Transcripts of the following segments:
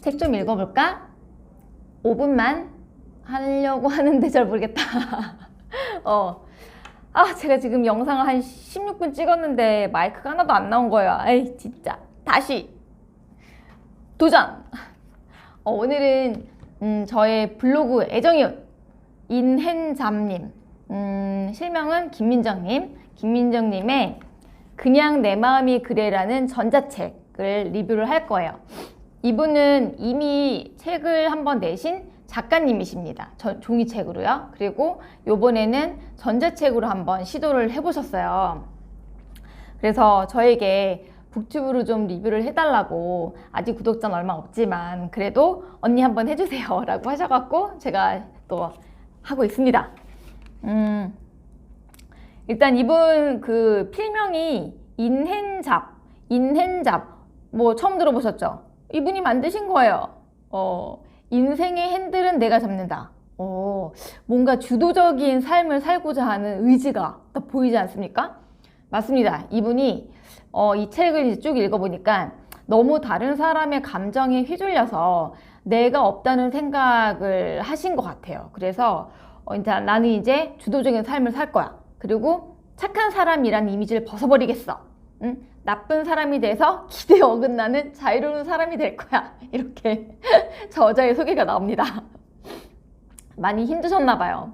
책 좀 읽어볼까? 5분만 하려고 하는데 잘 모르겠다. 제가 지금 영상을 한 16분 찍었는데 마이크가 하나도 안 나온 거야. 에이, 진짜. 다시 도전! 오늘은 저의 블로그 애정이웃 인헨잠님, 실명은 김민정님의 그냥 내 마음이 그래라는 전자책을 리뷰를 할 거예요. 이분은 이미 책을 한번 내신 작가님이십니다. 종이책으로요. 그리고 요번에는 전자책으로 한번 시도를 해보셨어요. 그래서 저에게 북튜브로 좀 리뷰를 해달라고, 아직 구독자는 얼마 없지만 그래도 언니 한번 해주세요 라고 하셔갖고 제가 또 하고 있습니다. 일단 이분 그 필명이 인헨잡 뭐 처음 들어보셨죠? 이분이 만드신 거예요. 인생의 핸들은 내가 잡는다. 뭔가 주도적인 삶을 살고자 하는 의지가 딱 보이지 않습니까? 맞습니다. 이분이 이 책을 이제 쭉 읽어보니까 너무 다른 사람의 감정에 휘둘려서 내가 없다는 생각을 하신 것 같아요. 그래서 나는 이제 주도적인 삶을 살 거야. 그리고 착한 사람이란 이미지를 벗어버리겠어. 나쁜 사람이 돼서 기대에 어긋나는 자유로운 사람이 될 거야. 이렇게 저자의 소개가 나옵니다. 많이 힘드셨나 봐요.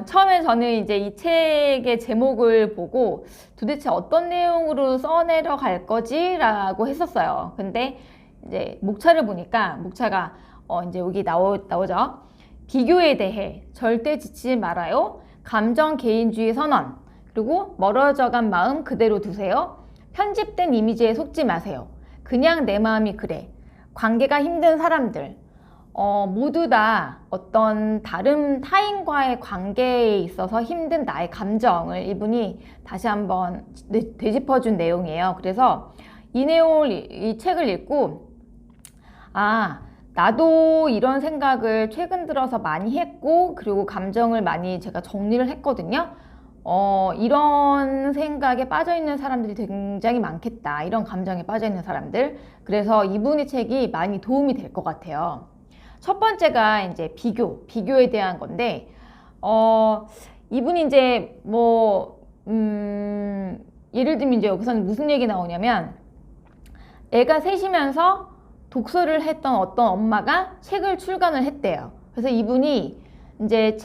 처음에 저는 이제 이 책의 제목을 보고 도대체 어떤 내용으로 써내려 갈 거지? 라고 했었어요. 근데 이제 목차를 보니까 목차가 이제 여기 나오죠. 비교에 대해 절대 지치지 말아요. 감정 개인주의 선언. 그리고 멀어져간 마음 그대로 두세요. 편집된 이미지에 속지 마세요. 그냥 내 마음이 그래. 관계가 힘든 사람들. 모두 다 어떤 다른 타인과의 관계에 있어서 힘든 나의 감정을 이분이 다시 한번 되짚어준 내용이에요. 그래서 이 책을 읽고 나도 이런 생각을 최근 들어서 많이 했고, 그리고 감정을 많이 제가 정리를 했거든요. 이런 생각에 빠져있는 사람들이 굉장히 많겠다. 이런 감정에 빠져있는 사람들. 그래서 이분의 책이 많이 도움이 될 것 같아요. 첫 번째가 이제 비교에 대한 건데, 이분이 이제 예를 들면 이제 여기서는 무슨 얘기 나오냐면, 애가 셋이면서 독서를 했던 어떤 엄마가 책을 출간을 했대요. 그래서 이분이 이제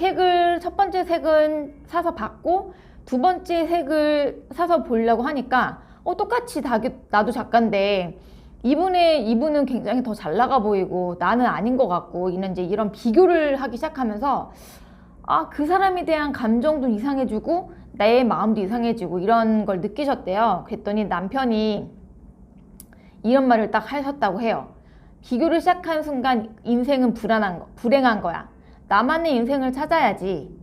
첫 번째 책은 사서 봤고, 두 번째 책을 사서 보려고 하니까, 똑같이 나도 작가인데, 이분은 굉장히 더 잘 나가 보이고, 나는 아닌 것 같고, 이런 비교를 하기 시작하면서, 그 사람에 대한 감정도 이상해지고, 내 마음도 이상해지고, 이런 걸 느끼셨대요. 그랬더니 남편이 이런 말을 딱 하셨다고 해요. 비교를 시작한 순간 인생은 불행한 거야. 나만의 인생을 찾아야지.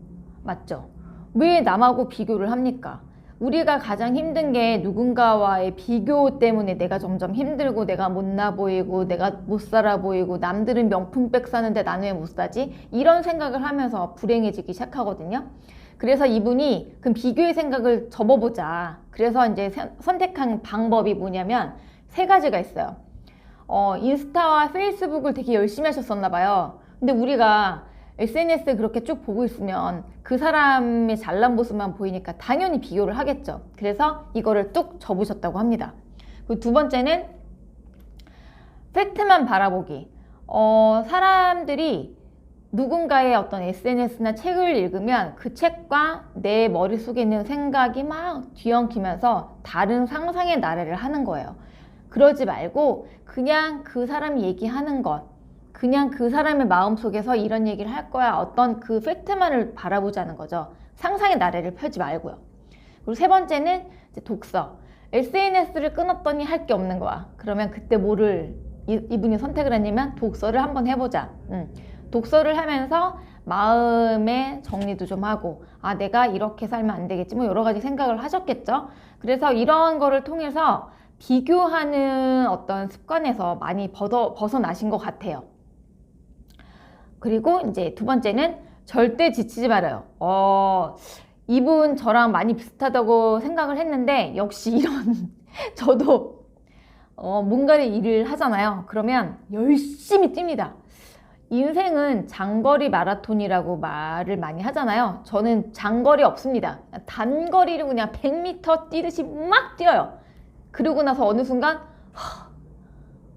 맞죠? 왜 남하고 비교를 합니까? 우리가 가장 힘든 게 누군가와의 비교 때문에 내가 점점 힘들고, 내가 못나 보이고, 내가 못 살아 보이고, 남들은 명품백 사는데 나는 왜 못 사지? 이런 생각을 하면서 불행해지기 시작하거든요. 그래서 이분이 그 비교의 생각을 접어보자. 그래서 이제 선택한 방법이 뭐냐면 3가지가 있어요. 인스타와 페이스북을 되게 열심히 하셨었나 봐요. 근데 우리가 SNS 그렇게 쭉 보고 있으면 그 사람의 잘난 모습만 보이니까 당연히 비교를 하겠죠. 그래서 이거를 뚝 접으셨다고 합니다. 그리고 두 번째는 팩트만 바라보기. 사람들이 누군가의 어떤 SNS나 책을 읽으면 그 책과 내 머릿속에 있는 생각이 막 뒤엉키면서 다른 상상의 나래를 하는 거예요. 그러지 말고 그냥 그 사람이 얘기하는 것, 그냥 그 사람의 마음속에서 이런 얘기를 할 거야. 어떤 그 팩트만을 바라보자는 거죠. 상상의 나래를 펴지 말고요. 그리고 3번째는 이제 독서. SNS를 끊었더니 할 게 없는 거야. 그러면 그때 이분이 선택을 했냐면 독서를 한번 해보자. 독서를 하면서 마음의 정리도 좀 하고, 내가 이렇게 살면 안 되겠지. 뭐 여러 가지 생각을 하셨겠죠. 그래서 이런 거를 통해서 비교하는 어떤 습관에서 많이 벗어나신 것 같아요. 그리고 이제 두 번째는 절대 지치지 말아요. 이분 저랑 많이 비슷하다고 생각을 했는데, 역시 저도 뭔가를 일을 하잖아요. 그러면 열심히 뜁니다. 인생은 장거리 마라톤이라고 말을 많이 하잖아요. 저는 장거리 없습니다. 단거리를 그냥 100m 뛰듯이 막 뛰어요. 그러고 나서 어느 순간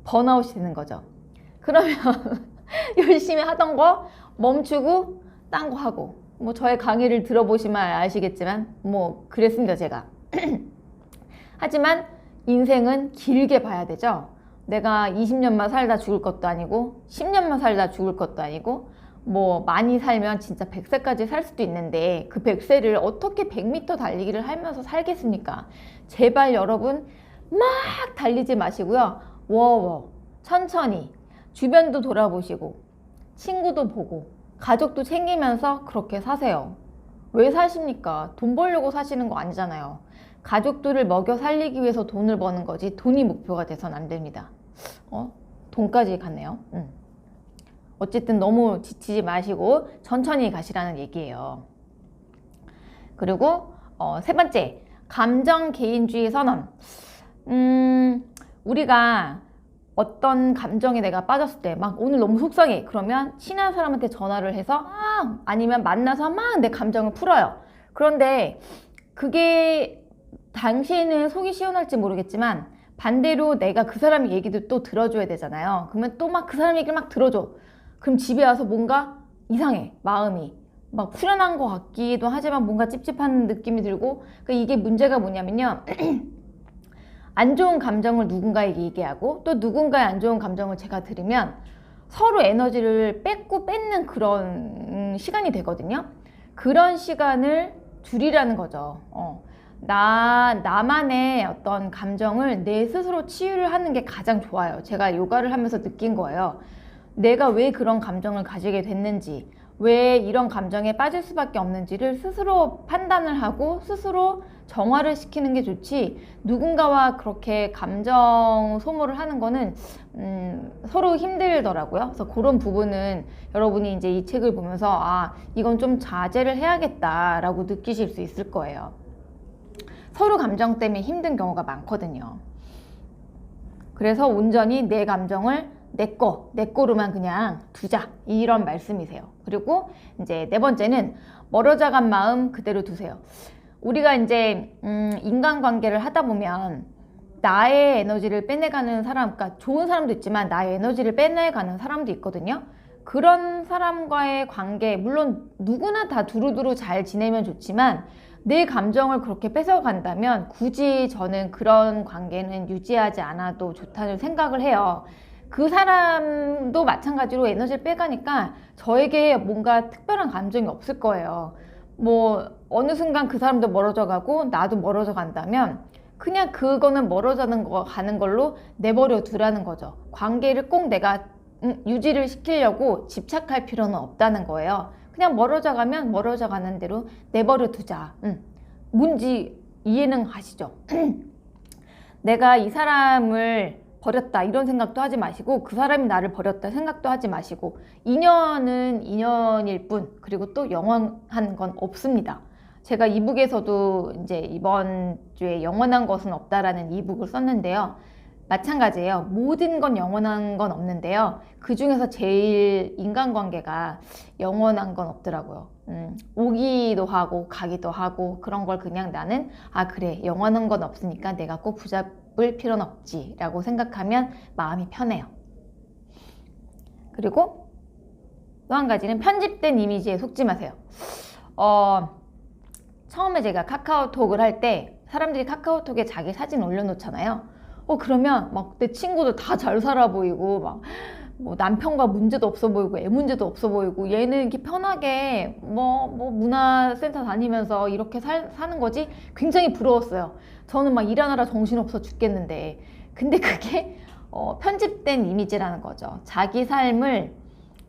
번아웃이 되는 거죠. 그러면 열심히 하던 거 멈추고 딴 거 하고, 뭐 저의 강의를 들어보시면 아시겠지만 뭐 그랬습니다, 제가. 하지만 인생은 길게 봐야 되죠. 내가 20년만 살다 죽을 것도 아니고 10년만 살다 죽을 것도 아니고, 뭐 많이 살면 진짜 100세까지 살 수도 있는데 그 100세를 어떻게 100m 달리기를 하면서 살겠습니까? 제발 여러분 막 달리지 마시고요. 워워 천천히 주변도 돌아보시고 친구도 보고 가족도 챙기면서 그렇게 사세요. 왜 사십니까? 돈 벌려고 사시는 거 아니잖아요. 가족들을 먹여 살리기 위해서 돈을 버는 거지 돈이 목표가 돼서는 안 됩니다. 돈까지 갔네요. 어쨌든 너무 지치지 마시고 천천히 가시라는 얘기예요. 그리고 세 번째, 감정 개인주의 선언. 우리가 어떤 감정에 내가 빠졌을 때 막 오늘 너무 속상해. 그러면 친한 사람한테 전화를 해서 아니면 만나서 막 내 감정을 풀어요. 그런데 그게 당시에는 속이 시원할지 모르겠지만 반대로 내가 그 사람 얘기도 또 들어줘야 되잖아요. 그러면 또 막 그 사람 얘기를 막 들어줘. 그럼 집에 와서 뭔가 이상해. 마음이 막 후련한 것 같기도 하지만 뭔가 찝찝한 느낌이 들고. 그러니까 이게 문제가 뭐냐면요. 안 좋은 감정을 누군가에게 얘기하고 또 누군가의 안 좋은 감정을 제가 들으면 서로 에너지를 뺏는 그런 시간이 되거든요. 그런 시간을 줄이라는 거죠. 나만의 어떤 감정을 내 스스로 치유를 하는 게 가장 좋아요. 제가 요가를 하면서 느낀 거예요. 내가 왜 그런 감정을 가지게 됐는지, 왜 이런 감정에 빠질 수밖에 없는지를 스스로 판단을 하고 스스로 정화를 시키는 게 좋지, 누군가와 그렇게 감정 소모를 하는 거는 서로 힘들더라고요. 그래서 그런 부분은 여러분이 이제 이 책을 보면서 이건 좀 자제를 해야겠다라고 느끼실 수 있을 거예요. 서로 감정 때문에 힘든 경우가 많거든요. 그래서 온전히 내 감정을 내 거로만 그냥 두자, 이런 말씀이세요. 그리고 이제 네 번째는 멀어져 간 마음 그대로 두세요. 우리가 이제 인간관계를 하다 보면 나의 에너지를 빼내가는 사람, 그러니까 좋은 사람도 있지만 나의 에너지를 빼내가는 사람도 있거든요. 그런 사람과의 관계, 물론 누구나 다 두루두루 잘 지내면 좋지만 내 감정을 그렇게 뺏어간다면 굳이 저는 그런 관계는 유지하지 않아도 좋다는 생각을 해요. 그 사람도 마찬가지로 에너지를 빼가니까 저에게 뭔가 특별한 감정이 없을 거예요. 뭐 어느 순간 그 사람도 멀어져 가고 나도 멀어져 간다면 그냥 그거는 가는 걸로 내버려 두라는 거죠. 관계를 꼭 내가 유지를 시키려고 집착할 필요는 없다는 거예요. 그냥 멀어져 가면 멀어져 가는 대로 내버려 두자. 뭔지 이해는 가시죠? 내가 이 사람을 버렸다 이런 생각도 하지 마시고 그 사람이 나를 버렸다 생각도 하지 마시고, 인연은 인연일 뿐, 그리고 또 영원한 건 없습니다. 제가 이북에서도 이제 이번 주에 영원한 것은 없다라는 이북을 썼는데요. 마찬가지예요. 모든 건 영원한 건 없는데요. 그 중에서 제일 인간관계가 영원한 건 없더라고요. 오기도 하고 가기도 하고 그런 걸 그냥 나는 그래, 영원한 건 없으니까 내가 꼭 붙잡을 필요는 없지 라고 생각하면 마음이 편해요. 그리고 또 한 가지는 편집된 이미지에 속지 마세요. 처음에 제가 카카오톡을 할 때 사람들이 카카오톡에 자기 사진 올려놓잖아요. 그러면 막 내 친구들 다 잘 살아 보이고 막 뭐 남편과 문제도 없어 보이고 애 문제도 없어 보이고 얘는 이렇게 편하게 뭐 문화센터 다니면서 이렇게 사는 거지, 굉장히 부러웠어요. 저는 막 일하느라 정신없어 죽겠는데. 근데 그게 편집된 이미지라는 거죠. 자기 삶을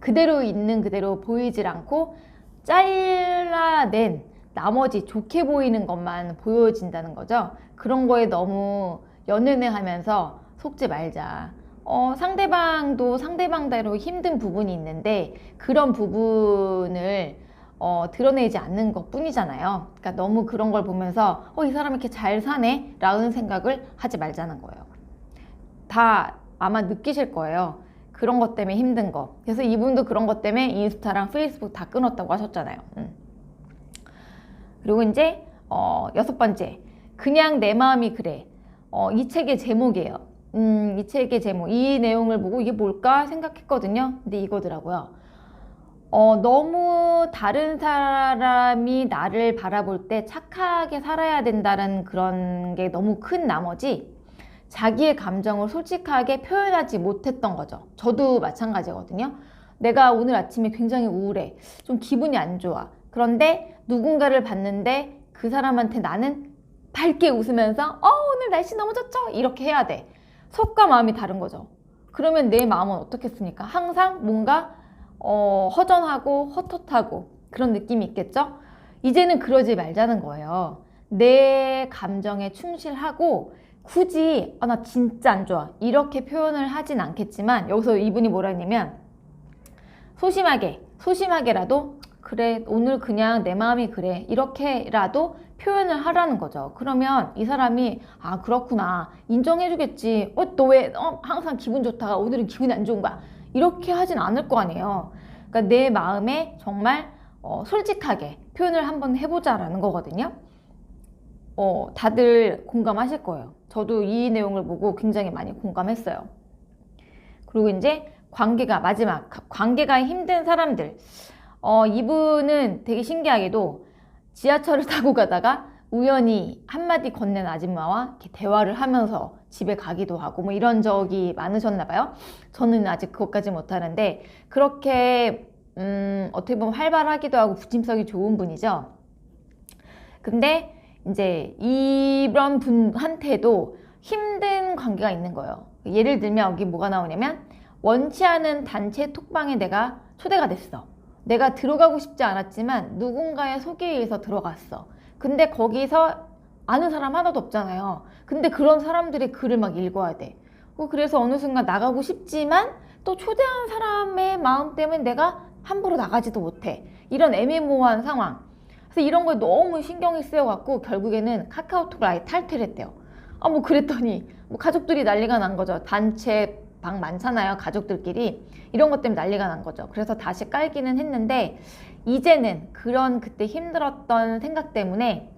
그대로 있는 그대로 보이질 않고 잘라낸 나머지 좋게 보이는 것만 보여진다는 거죠. 그런 거에 너무 연연해하면서 속지 말자. 상대방도 상대방대로 힘든 부분이 있는데 그런 부분을 드러내지 않는 것 뿐이잖아요. 그러니까 너무 그런 걸 보면서 이 사람 이렇게 잘 사네 라는 생각을 하지 말자는 거예요. 다 아마 느끼실 거예요. 그런 것 때문에 힘든 거. 그래서 이분도 그런 것 때문에 인스타랑 페이스북 다 끊었다고 하셨잖아요. 그리고 이제 6번째, 그냥 내 마음이 그래. 이 책의 제목이에요. 이 책의 제목, 이 내용을 보고 이게 뭘까 생각했거든요. 근데 이거더라고요. 너무 다른 사람이 나를 바라볼 때 착하게 살아야 된다는 그런 게 너무 큰 나머지 자기의 감정을 솔직하게 표현하지 못했던 거죠. 저도 마찬가지거든요. 내가 오늘 아침에 굉장히 우울해. 좀 기분이 안 좋아. 그런데 누군가를 봤는데 그 사람한테 나는 밝게 웃으면서 오늘 날씨 너무 좋죠? 이렇게 해야 돼. 속과 마음이 다른 거죠. 그러면 내 마음은 어떻겠습니까? 항상 뭔가 허전하고 헛헛하고 그런 느낌이 있겠죠? 이제는 그러지 말자는 거예요. 내 감정에 충실하고 굳이 나 진짜 안 좋아 이렇게 표현을 하진 않겠지만, 여기서 이분이 뭐라 했냐면 소심하게라도 그래 오늘 그냥 내 마음이 그래 이렇게라도 표현을 하라는 거죠. 그러면 이 사람이 그렇구나 인정해주겠지. 너 왜 항상 기분 좋다가 오늘은 기분이 안 좋은 거야 이렇게 하진 않을 거 아니에요. 그러니까 내 마음에 정말 솔직하게 표현을 한번 해보자라는 거거든요. 다들 공감하실 거예요. 저도 이 내용을 보고 굉장히 많이 공감했어요. 그리고 이제 마지막 관계가 힘든 사람들. 이분은 되게 신기하게도 지하철을 타고 가다가 우연히 한마디 건넨 아줌마와 이렇게 대화를 하면서 집에 가기도 하고 뭐 이런 적이 많으셨나 봐요. 저는 아직 그것까지 못하는데 그렇게 어떻게 보면 활발하기도 하고 부침성이 좋은 분이죠. 근데 이제 이런 분한테도 힘든 관계가 있는 거예요. 예를 들면 여기 뭐가 나오냐면 원치 않은 단체 톡방에 내가 초대가 됐어. 내가 들어가고 싶지 않았지만 누군가의 소개에 의해서 들어갔어. 근데 거기서 아는 사람 하나도 없잖아요. 근데 그런 사람들의 글을 막 읽어야 돼. 그래서 어느 순간 나가고 싶지만 또 초대한 사람의 마음 때문에 내가 함부로 나가지도 못해. 이런 애매모호한 상황. 그래서 이런 거에 너무 신경이 쓰여갖고 결국에는 카카오톡을 아예 탈퇴했대요. 뭐 그랬더니 뭐 가족들이 난리가 난 거죠. 단체 방 많잖아요. 가족들끼리. 이런 것 때문에 난리가 난 거죠. 그래서 다시 깔기는 했는데 이제는 그런 그때 힘들었던 생각 때문에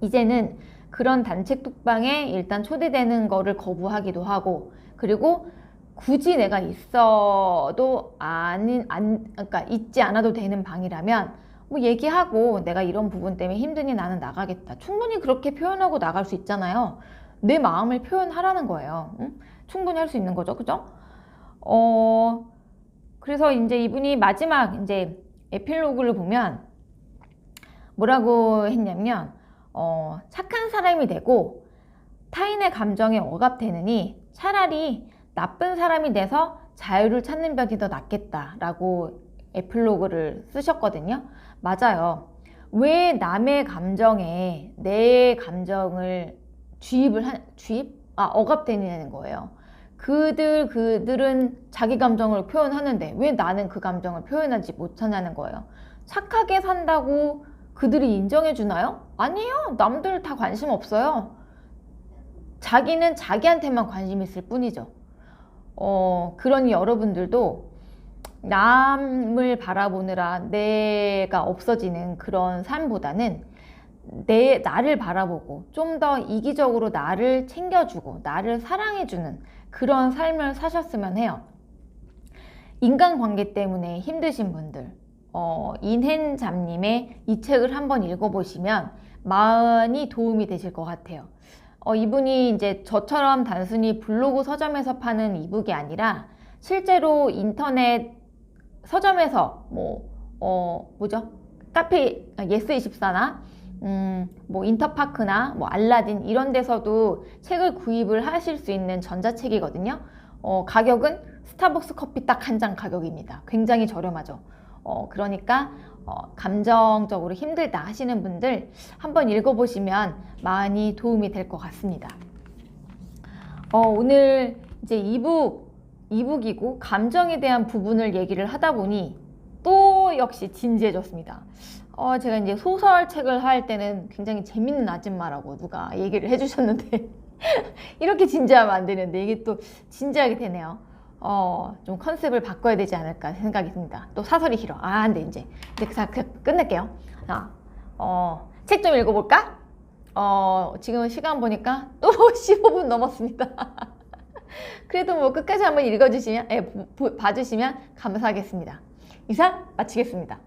이제는 그런 단체 톡방에 일단 초대되는 거를 거부하기도 하고, 그리고 굳이 내가 있어도 그러니까 있지 않아도 되는 방이라면 뭐 얘기하고 내가 이런 부분 때문에 힘드니 나는 나가겠다. 충분히 그렇게 표현하고 나갈 수 있잖아요. 내 마음을 표현하라는 거예요. 응? 충분히 할 수 있는 거죠. 그죠? 그래서 이제 이분이 마지막 이제 에필로그를 보면 뭐라고 했냐면, 착한 사람이 되고 타인의 감정에 억압되느니 차라리 나쁜 사람이 돼서 자유를 찾는 벽이 더 낫겠다라고 에필로그를 쓰셨거든요. 맞아요. 왜 남의 감정에 내 감정을 억압되냐는 거예요. 그들은 자기 감정을 표현하는데 왜 나는 그 감정을 표현하지 못하냐는 거예요. 착하게 산다고 그들이 인정해 주나요? 아니에요. 남들 다 관심 없어요. 자기는 자기한테만 관심 있을 뿐이죠. 그러니 여러분들도 남을 바라보느라 내가 없어지는 그런 삶보다는 나를 바라보고 좀 더 이기적으로 나를 챙겨주고 나를 사랑해주는 그런 삶을 사셨으면 해요. 인간관계 때문에 힘드신 분들, 인헨잠님의 이 책을 한번 읽어보시면 많이 도움이 되실 것 같아요. 이분이 이제 저처럼 단순히 블로그 서점에서 파는 이북이 아니라 실제로 인터넷 서점에서 카페 예스24나 뭐 인터파크나 뭐 알라딘 이런 데서도 책을 구입을 하실 수 있는 전자책이거든요. 가격은 스타벅스 커피 딱 한 잔 가격입니다. 굉장히 저렴하죠. 그러니까 감정적으로 힘들다 하시는 분들 한번 읽어보시면 많이 도움이 될 것 같습니다. 오늘 이제 이북이고 감정에 대한 부분을 얘기를 하다 보니 또 역시 진지해졌습니다. 제가 이제 소설책을 할 때는 굉장히 재밌는 아줌마라고 누가 얘기를 해주셨는데 이렇게 진지하면 안 되는데 이게 또 진지하게 되네요. 좀 컨셉을 바꿔야 되지 않을까 생각이 듭니다. 또 사설이 길어. 안 돼, 이제 그냥 끝낼게요. 자, 책 좀 읽어볼까? 지금 시간 보니까 또 15분 넘었습니다. 그래도 뭐 끝까지 한번 읽어주시면, 봐주시면 감사하겠습니다. 이상 마치겠습니다.